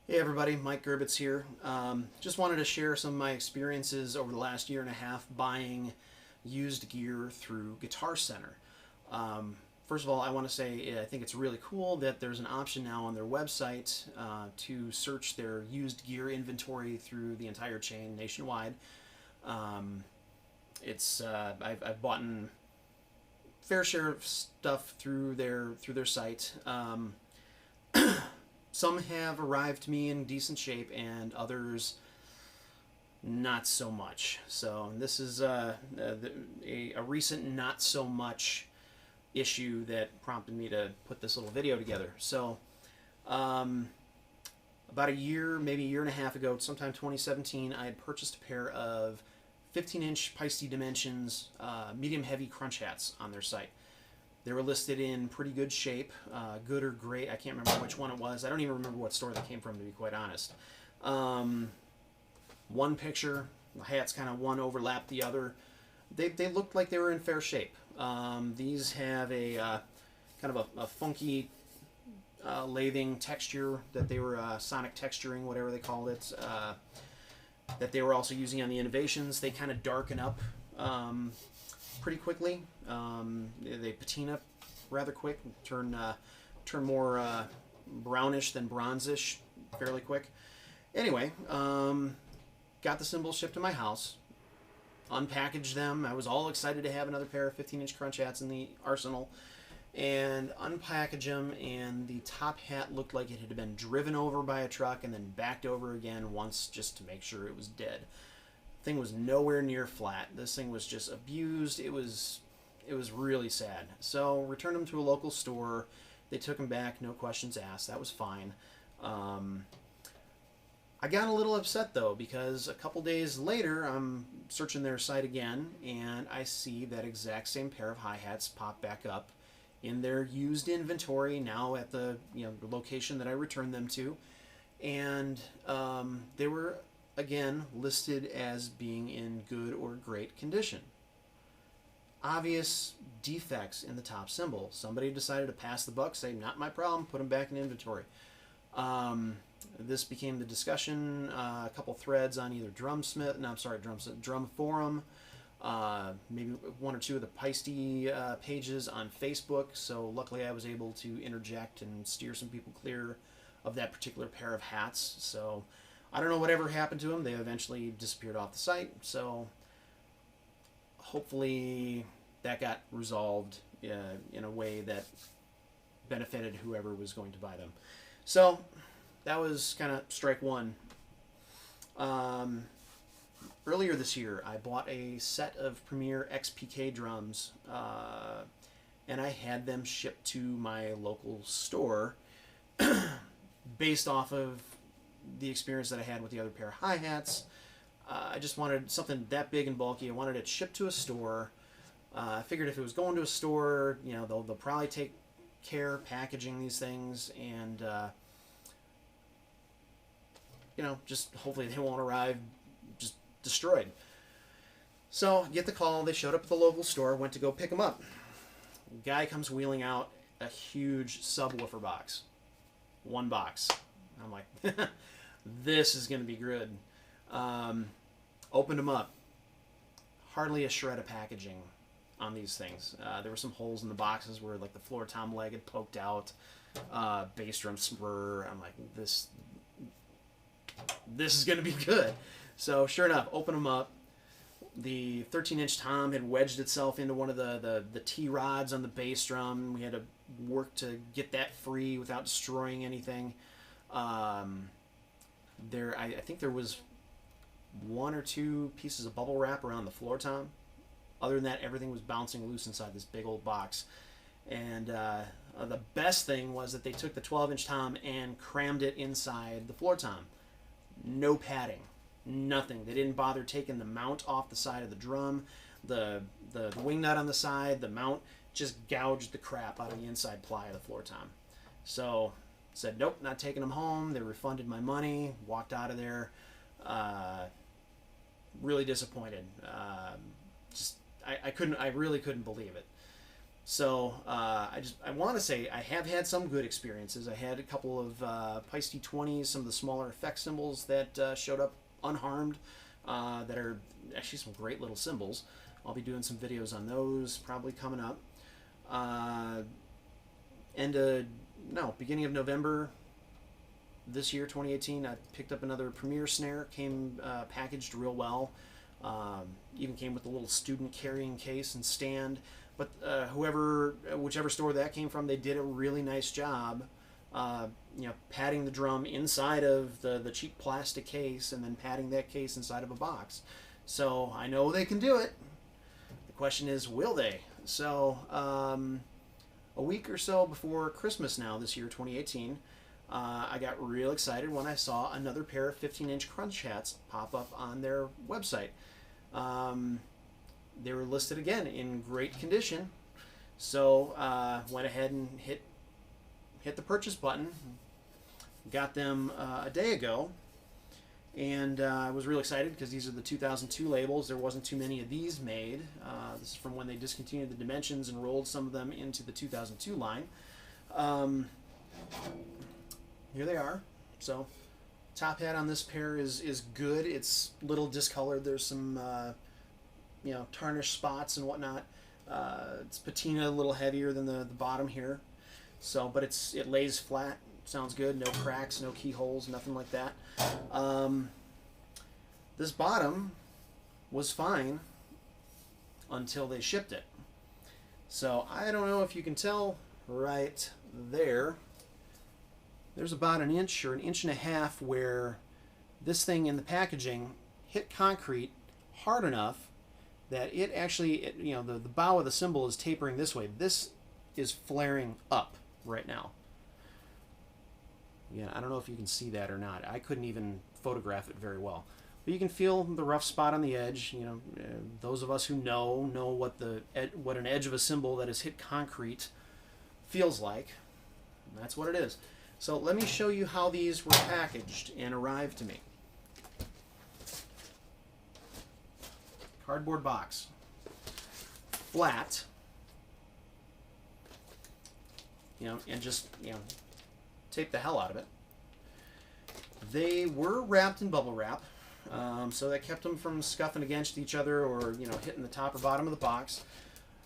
Hey everybody, Mike Gerbitz here. Just wanted to share some of my experiences over the last year and a half buying used gear through Guitar Center. First of all, I want to say I think it's really cool that there's an option now on their website to search their used gear inventory through the entire chain nationwide. Um, I've bought a fair share of stuff through their site. Some have arrived to me in decent shape, and others not so much. So this is a recent not so much issue that prompted me to put this little video together. So um, about a year, maybe a year and a half ago, sometime 2017, I had purchased a pair of 15-inch Peisty Dimensions medium heavy crunch hats on their site. They were listed in pretty good shape, good or great. I can't remember which one it was. I don't even remember what store they came from, to be quite honest. One picture, the hats kind of one overlapped the other. They looked like they were in fair shape. These have a kind of a funky lathing texture that they were sonic texturing, whatever they called it. That they were also using on the Innovations. They kind of darken up pretty quickly. They patina rather quick, turn more brownish than bronzish fairly quick. Anyway, got the cymbals shipped to my house, unpackaged them. I was all excited to have another pair of 15-inch crunch hats in the arsenal, and unpackage them, and the top hat looked like it had been driven over by a truck and then backed over again once just to make sure it was dead. Thing was nowhere near flat. This thing was just abused. It was really sad. So returned them to a local store. They took them back, no questions asked. That was fine. I got a little upset though, because a couple days later I'm searching their site again, and I see that exact same pair of hi-hats pop back up in their used inventory now at the the location that I returned them to, and they were again listed as being in good or great condition. Obvious defects in the top cymbal. Somebody decided to pass the buck, say not my problem, put them back in inventory. This became the discussion. A couple threads on either Drum Forum, maybe one or two of the Peisty pages on Facebook. So luckily I was able to interject and steer some people clear of that particular pair of hats. So I don't know whatever happened to them. They eventually disappeared off the site. So hopefully that got resolved in a way that benefited whoever was going to buy them. So that was kind of strike one. Earlier this year, I bought a set of Premier XPK drums, and I had them shipped to my local store based off of the experience that I had with the other pair of hi-hats. I just wanted something that big and bulky. I wanted it shipped to a store. I figured if it was going to a store, they'll probably take care packaging these things, and just hopefully they won't arrive just destroyed. So get the call. They showed up at the local store. Went to go pick them up. Guy comes wheeling out a huge subwoofer box. One box. I'm like, this is going to be good. Opened them up. Hardly a shred of packaging on these things. There were some holes in the boxes where like the floor tom leg had poked out. Bass drum spur. I'm like, this is going to be good. So sure enough, open them up. The 13-inch tom had wedged itself into one of the T-rods on the bass drum. We had to work to get that free without destroying anything. I think there was one or two pieces of bubble wrap around the floor tom. Other than that, everything was bouncing loose inside this big old box. And the best thing was that they took the 12-inch tom and crammed it inside the floor tom. No padding, nothing. They didn't bother taking the mount off the side of the drum, the wing nut on the side, the mount, just gouged the crap out of the inside ply of the floor tom. So said, nope, not taking them home. They refunded my money, walked out of there. Really disappointed. I really couldn't believe it. So I want to say I have had some good experiences. I had a couple of Pice D20s, some of the smaller effect symbols that showed up unharmed, that are actually some great little symbols. I'll be doing some videos on those probably coming up. Beginning of November this year, 2018, I picked up another Premier snare. Came packaged real well. Even came with a little student carrying case and stand. But whichever store that came from, they did a really nice job, padding the drum inside of the cheap plastic case and then padding that case inside of a box. So I know they can do it. The question is, will they? So a week or so before Christmas now, this year, 2018, I got real excited when I saw another pair of 15-inch crunch hats pop up on their website. They were listed again in great condition, so went ahead and hit the purchase button. Got them a day ago, and I was real excited because these are the 2002 labels. There wasn't too many of these made. This is from when they discontinued the Dimensions and rolled some of them into the 2002 line. Here they are. So top hat on this pair is good. It's a little discolored. There's some tarnished spots and whatnot. It's patina a little heavier than the bottom here. So, but it lays flat. Sounds good. No cracks, no keyholes, nothing like that. This bottom was fine until they shipped it. So I don't know if you can tell right there. There's about an inch or an inch and a half where this thing in the packaging hit concrete hard enough that it actually, the bow of the cymbal is tapering this way. This is flaring up right now. Yeah, I don't know if you can see that or not. I couldn't even photograph it very well. But you can feel the rough spot on the edge. Those of us who know what an edge of a cymbal that has hit concrete feels like. And that's what it is. So let me show you how these were packaged and arrived to me. Cardboard box. Flat. And just, tape the hell out of it. They were wrapped in bubble wrap, so that kept them from scuffing against each other or, hitting the top or bottom of the box.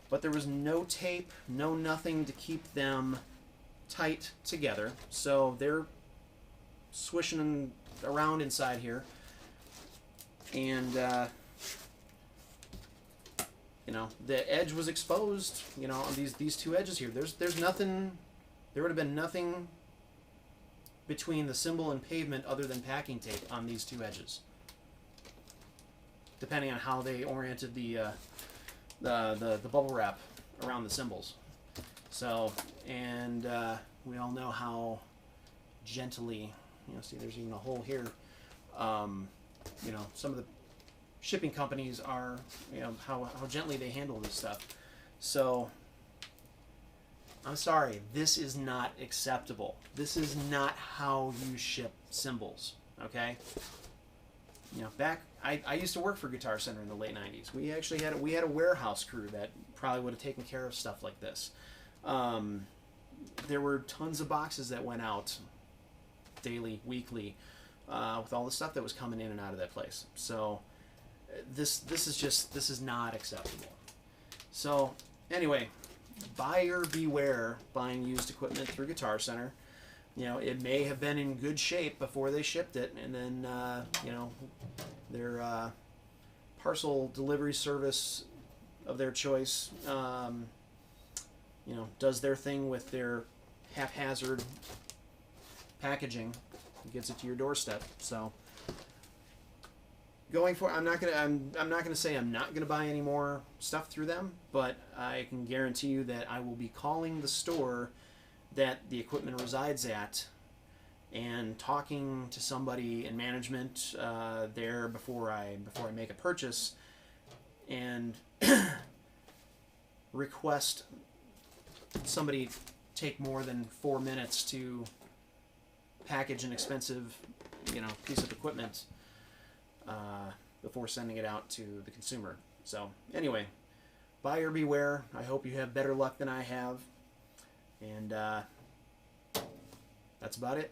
But there was no tape, no nothing to keep them tight together. So they're swishing around inside here. And, the edge was exposed, on these two edges here. There's nothing, there would have been nothing between the cymbal and pavement other than packing tape on these two edges, depending on how they oriented the bubble wrap around the cymbals. So, and we all know how gently, see there's even a hole here, some of the shipping companies are, how gently they handle this stuff. So, I'm sorry, this is not acceptable. This is not how you ship cymbals, okay? I used to work for Guitar Center in the late 90s. We actually had a warehouse crew that probably would have taken care of stuff like this. There were tons of boxes that went out daily, weekly, with all the stuff that was coming in and out of that place. So this is not acceptable. So anyway, buyer beware buying used equipment through Guitar Center. It may have been in good shape before they shipped it, and then their parcel delivery service of their choice does their thing with their haphazard packaging and gets it to your doorstep. So going for, I'm not gonna say I'm not gonna buy any more stuff through them, but I can guarantee you that I will be calling the store that the equipment resides at and talking to somebody in management there before I make a purchase, and request somebody take more than 4 minutes to package an expensive piece of equipment before sending it out to the consumer. So anyway, buyer beware. I hope you have better luck than I have. And that's about it.